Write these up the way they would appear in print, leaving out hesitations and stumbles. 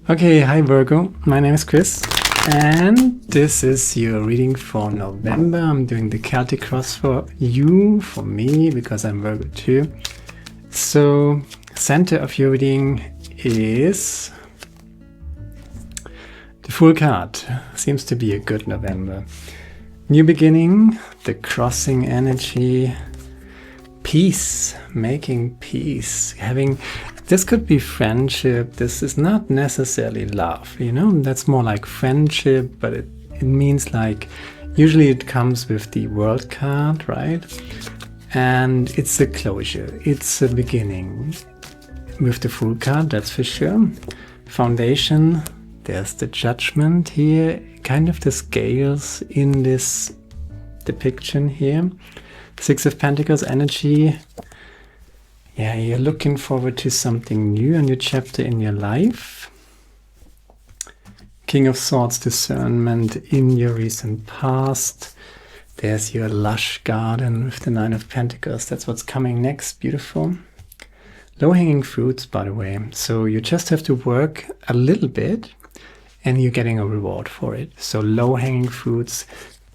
Okay, hi Virgo, my name is Chris, and this is your reading for November. I'm doing the Celtic cross for you, for me, because I'm Virgo too. So, center of your reading is the Fool card. Seems to be a good November. New beginning, the crossing energy, peace, making peace, having, this could be friendship. This is not necessarily love, you know, that's more like friendship, but it means like, usually it comes with the World card, right? And it's a closure, it's a beginning. With the Fool card, that's for sure. Foundation, there's the Judgment here, kind of the scales in this depiction here. Six of Pentacles energy. Yeah, you're looking forward to something new, a new chapter in your life. King of Swords, discernment in your recent past. There's your lush garden with the Nine of Pentacles. That's what's coming next. Beautiful. Low-hanging fruits, by the way. So you just have to work a little bit and you're getting a reward for it. So low-hanging fruits.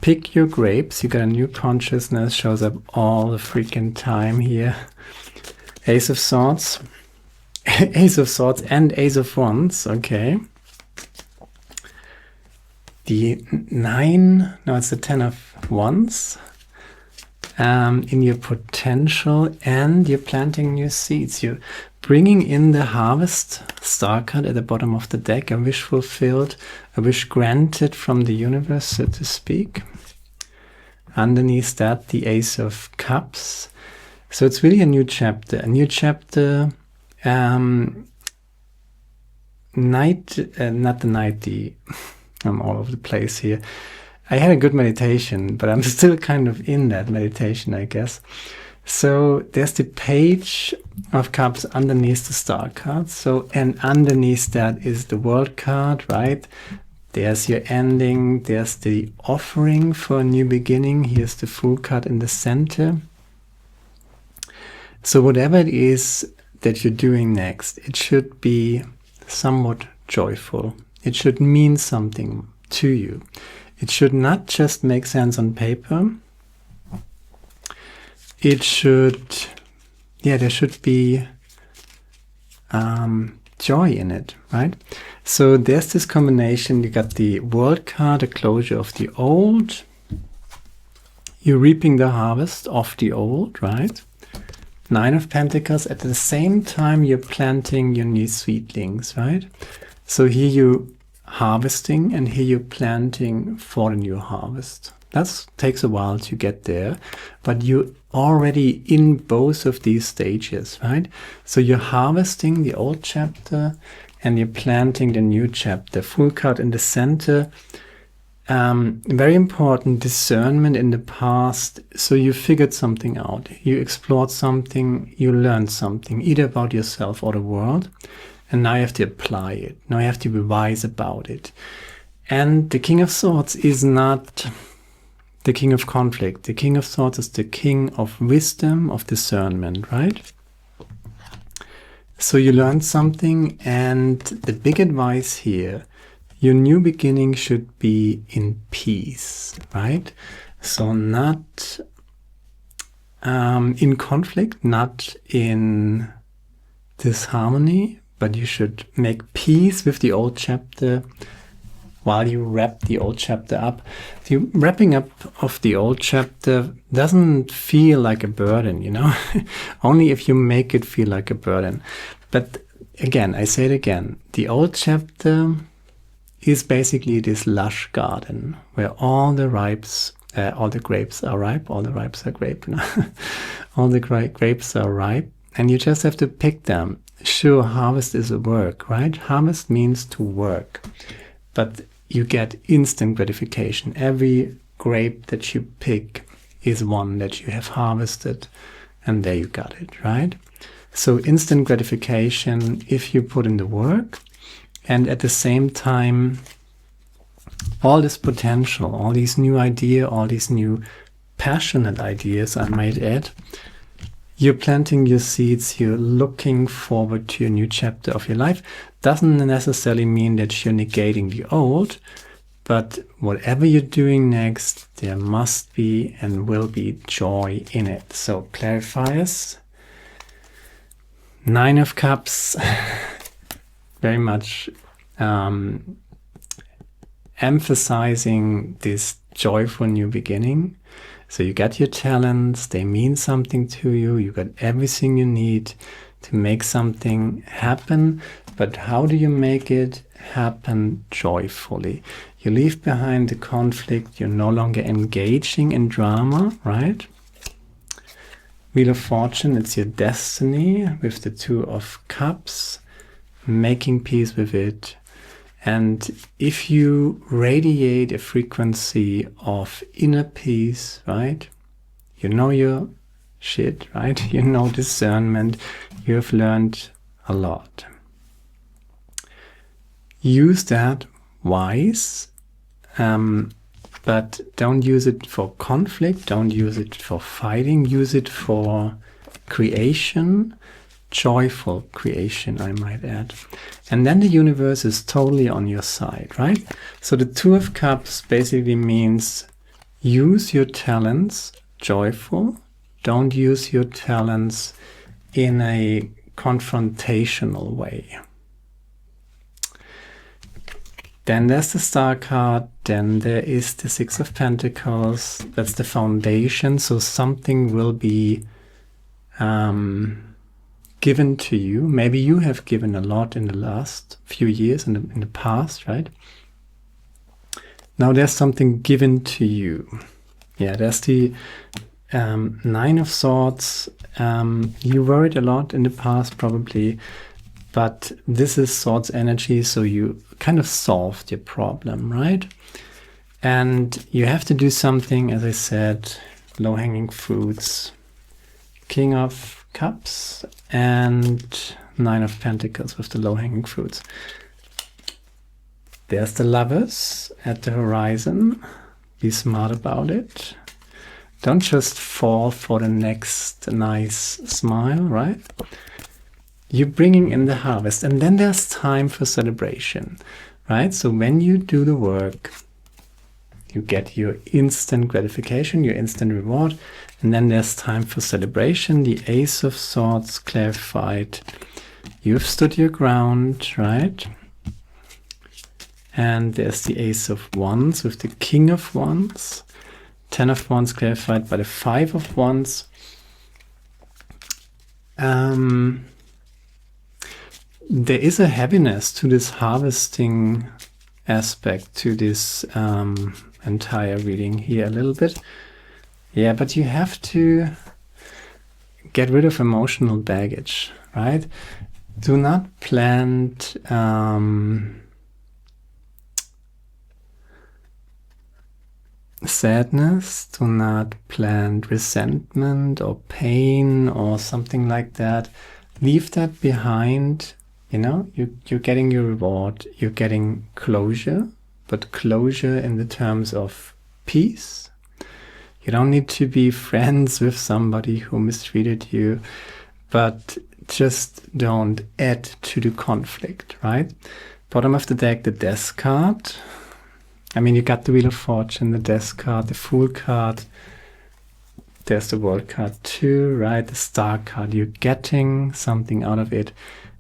Pick your grapes. You got a new consciousness. Shows up all the freaking time here. Ace of Swords. Ace of Swords and Ace of Wands. Okay. The 9. No, it's the 10 of Wands. In your potential, and you're planting new seeds. You're bringing in the Harvest star card at the bottom of the deck. A wish fulfilled, a wish granted from the universe, so to speak. Underneath that, the Ace of Cups. So it's really a new chapter. A new chapter. Not the night. I'm all over the place here. I had a good meditation, but I'm still kind of in that meditation, I guess. So there's the Page of Cups underneath the Star card. So, and underneath that is the World card, right? There's your ending. There's the offering for a new beginning. Here's the Fool card in the center. So whatever it is that you're doing next, it should be somewhat joyful. It should mean something to you. It should not just make sense on paper. It should, yeah, there should be joy in it, right? So there's this combination. You got the World card, a closure of the old. You're reaping the harvest of the old, right? Nine of Pentacles. At the same time, you're planting your new seedlings, right? So here you harvesting and here you're planting for the new harvest. That takes a while to get there, but you're already in both of these stages, right? So you're harvesting the old chapter and you're planting the new chapter. Fool card in the center. Very important, discernment in the past. So you figured something out. You explored something, you learned something, either about yourself or the world. And now you have to apply it. Now you have to be wise about it. And the King of Swords is not the King of Conflict. The King of Swords is the King of Wisdom, of discernment, right? So you learned something, and the big advice here, your new beginning should be in peace, right? So not in conflict, not in disharmony, but you should make peace with the old chapter while you wrap the old chapter up. The wrapping up of the old chapter doesn't feel like a burden, you know, only if you make it feel like a burden. But again, I say it again, the old chapter is basically this lush garden where all the grapes are ripe, all the grapes are grape, all the grapes are ripe, and you just have to pick them. Sure, harvest is a work, right? Harvest means to work, but you get instant gratification. Every grape that you pick is one that you have harvested, and there you got it, right? So instant gratification if you put in the work, and at the same time, all this potential, all these new ideas, all these new passionate ideas, I might add, You're planting your seeds, you're looking forward to a new chapter of your life. Doesn't necessarily mean that you're negating the old, but whatever you're doing next, there must be and will be joy in it. So clarifiers, 9 of Cups, very much emphasizing this joyful new beginning. So you got your talents, they mean something to you, you got everything you need to make something happen. But how do you make it happen joyfully? You leave behind the conflict, you're no longer engaging in drama, right? Wheel of Fortune, it's your destiny with the 2 of Cups, making peace with it. And if you radiate a frequency of inner peace, right? You know your shit, right? You know discernment. You have learned a lot. Use that wise, but don't use it for conflict. Don't use it for fighting. Use it for creation. Joyful creation, I might add. And then the universe is totally on your side, right? So the 2 of Cups basically means use your talents joyful. Don't use your talents in a confrontational way. Then there's the Star card. Then there is the 6 of Pentacles. That's the foundation. So something will be given to you. Maybe you have given a lot in the last few years, in the past, right? Now there's something given to you. Yeah, there's the 9 of Swords. You worried a lot in the past, probably, but this is Swords energy, so you kind of solved your problem, right? And you have to do something, as I said, low-hanging fruits. King of Cups and 9 of Pentacles with the low-hanging fruits. There's the Lovers at the horizon. Be smart about it. Don't just fall for the next nice smile, right? You're bringing in the harvest, and then there's time for celebration, right? So when you do the work, you get your instant gratification, your instant reward, and then there's time for celebration. The Ace of Swords clarified. You've stood your ground, right? And there's the Ace of Wands with the King of Wands. 10 of Wands clarified by the 5 of Wands. There is a heaviness to this harvesting aspect, to this entire reading here a little bit. Yeah, but you have to get rid of emotional baggage, right? Do not plant sadness, do not plant resentment or pain or something like that. Leave that behind. You know, you're getting your reward, you're getting closure, but closure in the terms of peace. You don't need to be friends with somebody who mistreated you, but just don't add to the conflict, right? Bottom of the deck, the Death card. I mean, you got the Wheel of Fortune, the Death card, the Fool card. There's the World card too, right? The Star card. You're getting something out of it.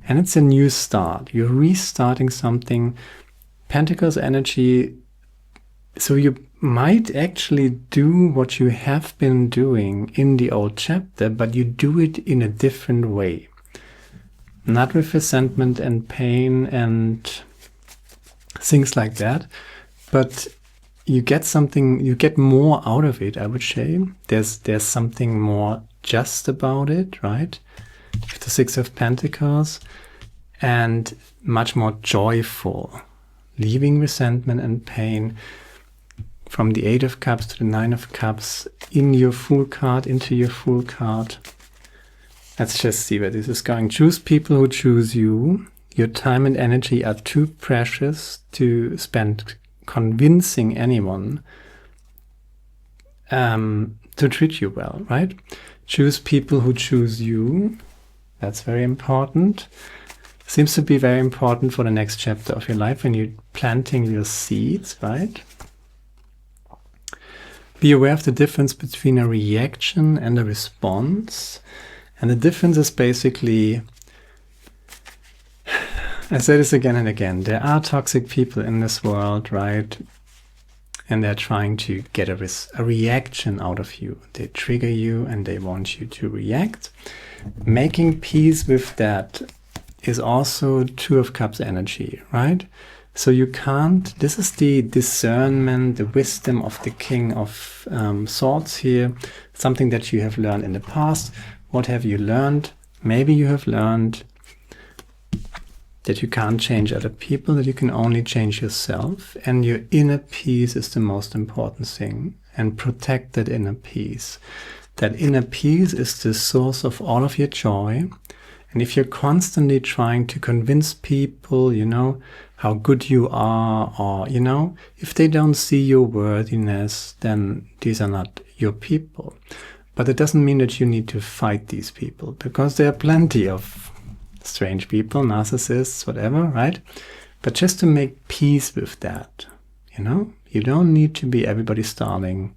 And it's a new start. You're restarting something. Pentacles energy. So you might actually do what you have been doing in the old chapter, but you do it in a different way. Not with resentment and pain and things like that, but you get something, you get more out of it, I would say. There's something more just about it, right? With the 6 of Pentacles, and much more joyful, leaving resentment and pain. From the 8 of Cups to the 9 of Cups in your Fool card, into your Fool card. Let's just see where this is going. Choose people who choose you. Your time and energy are too precious to spend convincing anyone to treat you well, right? Choose people who choose you. That's very important. Seems to be very important for the next chapter of your life when you're planting your seeds, right? Be aware of the difference between a reaction and a response. And the difference is basically, I say this again and again, there are toxic people in this world, right? And they're trying to get a reaction out of you. They trigger you and they want you to react. Making peace with that is also Two of Cups energy, right? So you can't, this is the discernment, the wisdom of the King of Swords here, something that you have learned in the past. What have you learned? Maybe you have learned that you can't change other people, that you can only change yourself, and your inner peace is the most important thing, and protect that inner peace. That inner peace is the source of all of your joy, and if you're constantly trying to convince people, you know, how good you are, or, you know, if they don't see your worthiness, then these are not your people. But it doesn't mean that you need to fight these people, because there are plenty of strange people, narcissists, whatever, right? But just to make peace with that, you know? You don't need to be everybody's darling,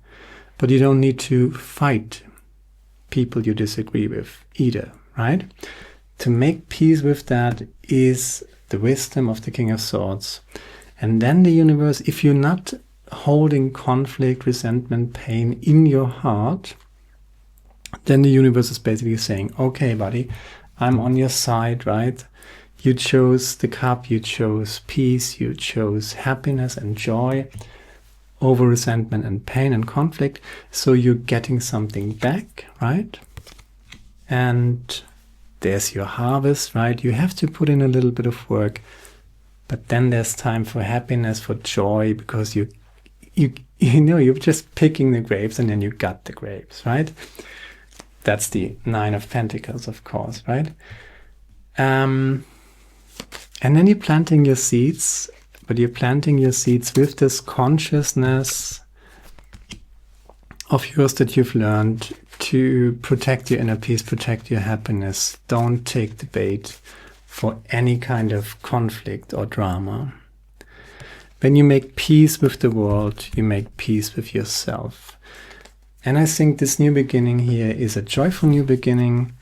but you don't need to fight people you disagree with either, right? To make peace with that is the wisdom of the King of Swords. And then the universe, if you're not holding conflict, resentment, pain in your heart, then the universe is basically saying, okay, buddy, I'm on your side, right? You chose the cup, you chose peace, you chose happiness and joy over resentment and pain and conflict. So you're getting something back, right? And there's your harvest, right? You have to put in a little bit of work, but then there's time for happiness, for joy, because you know, you're just picking the grapes and then you got the grapes, right? That's the Nine of Pentacles, of course, right? And then you're planting your seeds, but you're planting your seeds with this consciousness of yours that you've learned to protect your inner peace, protect your happiness. Don't take the bait for any kind of conflict or drama. When you make peace with the world, you make peace with yourself. And I think this new beginning here is a joyful new beginning.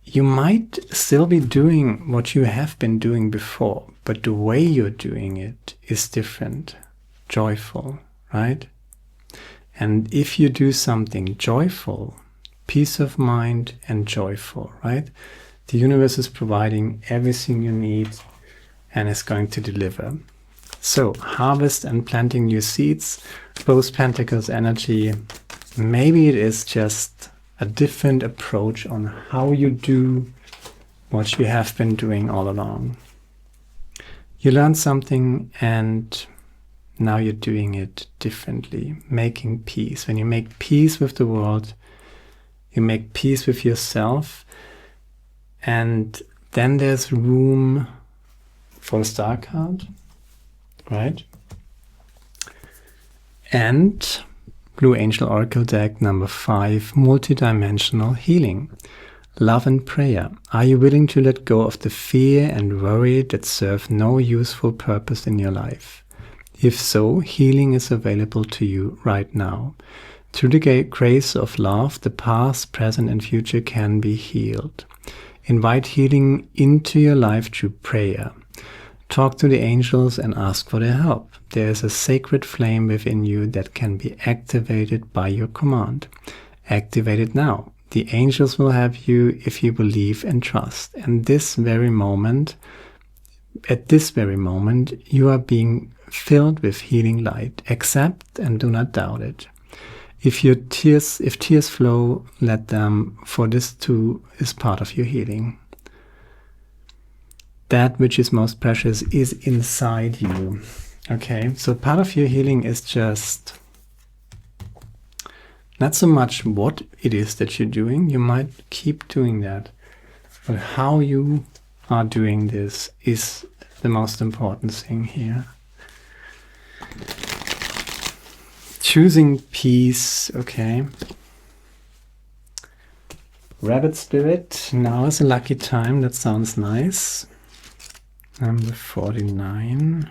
You might still be doing what you have been doing before, but the way you're doing it is different, joyful, right? And if you do something joyful, peace of mind and joyful, right? The universe is providing everything you need and is going to deliver. So harvest and planting new seeds, both Pentacles energy. Maybe it is just a different approach on how you do what you have been doing all along. You learned something and now you're doing it differently, making peace. When you make peace with the world, you make peace with yourself, and then there's room for the Star card, right? And Blue Angel Oracle deck number 5, multidimensional healing. Love and prayer. Are you willing to let go of the fear and worry that serve no useful purpose in your life? If so, healing is available to you right now. Through the grace of love, the past, present, and future can be healed. Invite healing into your life through prayer. Talk to the angels and ask for their help. There is a sacred flame within you that can be activated by your command. Activate it now. The angels will help you if you believe and trust. And at this very moment, you are being filled with healing light. Accept and do not doubt it. If tears flow, let them, for this too is part of your healing. That which is most precious is inside you. Okay, so part of your healing is just not so much what it is that you're doing. You might keep doing that, but how you are doing this is the most important thing here. Choosing peace, okay. Rabbit Spirit, now is a lucky time. That sounds nice. Number 49.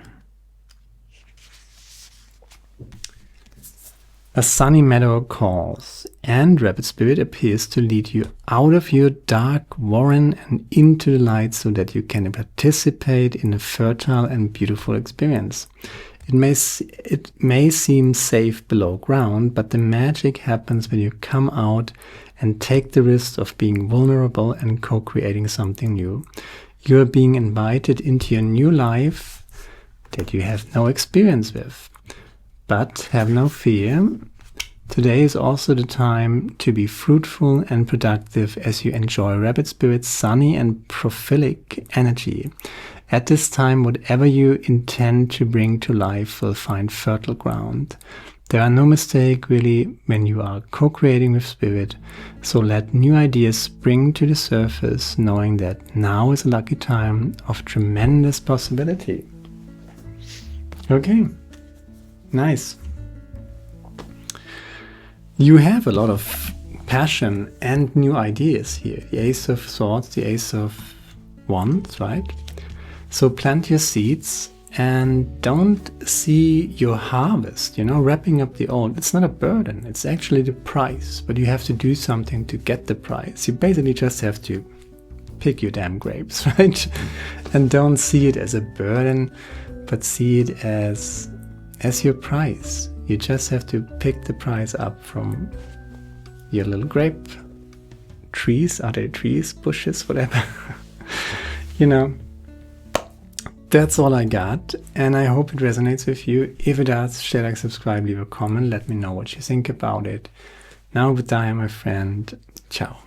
A sunny meadow calls, and Rabbit Spirit appears to lead you out of your dark warren and into the light so that you can participate in a fertile and beautiful experience. It may seem safe below ground, but the magic happens when you come out and take the risk of being vulnerable and co-creating something new. You are being invited into your new life that you have no experience with. But have no fear. Today is also the time to be fruitful and productive as you enjoy Rabbit Spirit's sunny and prolific energy. At this time, whatever you intend to bring to life will find fertile ground. There are no mistakes really when you are co-creating with Spirit, so let new ideas spring to the surface, knowing that now is a lucky time of tremendous possibility. Okay, nice. You have a lot of passion and new ideas here. The Ace of Swords, the Ace of Wands, right? So plant your seeds and don't see your harvest, wrapping up the old. It's not a burden, it's actually the price, but you have to do something to get the price. You basically just have to pick your damn grapes, right? And don't see it as a burden, but see it as your price. You just have to pick the price up from your little grape trees. Are they trees, bushes, whatever? That's all I got, and I hope it resonates with you. If it does, share, like, subscribe, leave a comment, let me know what you think about it. Now goodbye, my friend. Ciao.